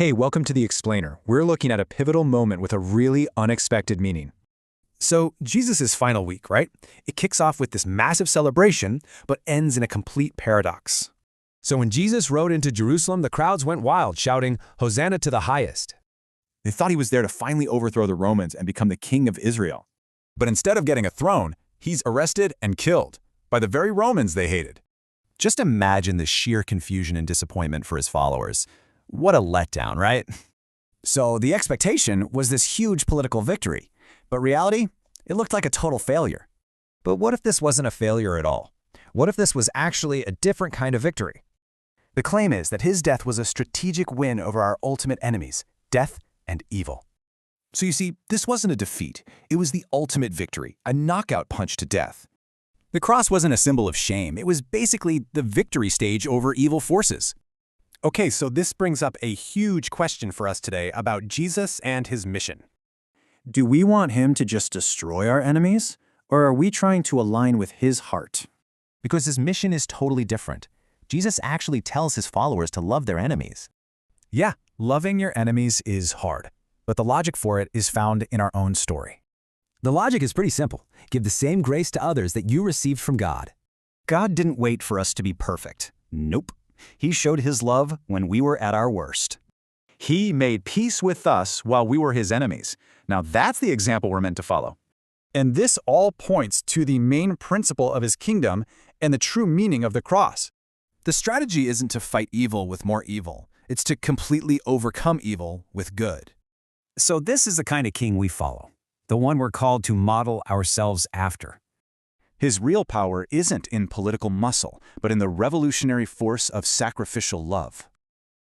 Hey, welcome to The Explainer. We're looking at a pivotal moment with a really unexpected meaning. So, Jesus' final week, right? It kicks off with this massive celebration, but ends in a complete paradox. So when Jesus rode into Jerusalem, the crowds went wild, shouting, "Hosanna to the highest." They thought he was there to finally overthrow the Romans and become the king of Israel. But instead of getting a throne, he's arrested and killed by the very Romans they hated. Just imagine the sheer confusion and disappointment for his followers. What a letdown, right? So the expectation was this huge political victory, but reality, it looked like a total failure. But what if this wasn't a failure at all? What if this was actually a different kind of victory? The claim is that his death was a strategic win over our ultimate enemies, death and evil. So you see, this wasn't a defeat. It was the ultimate victory, a knockout punch to death. The cross wasn't a symbol of shame. It was basically the victory stage over evil forces. Okay, so this brings up a huge question for us today about Jesus and his mission. Do we want him to just destroy our enemies, or are we trying to align with his heart? Because his mission is totally different. Jesus actually tells his followers to love their enemies. Yeah, loving your enemies is hard, but the logic for it is found in our own story. The logic is pretty simple. Give the same grace to others that you received from God. God didn't wait for us to be perfect. Nope. He showed his love when we were at our worst. He made peace with us while we were his enemies. Now that's the example we're meant to follow. And this all points to the main principle of his kingdom and the true meaning of the cross. The strategy isn't to fight evil with more evil. It's to completely overcome evil with good. So this is the kind of king we follow, the one we're called to model ourselves after. His real power isn't in political muscle, but in the revolutionary force of sacrificial love.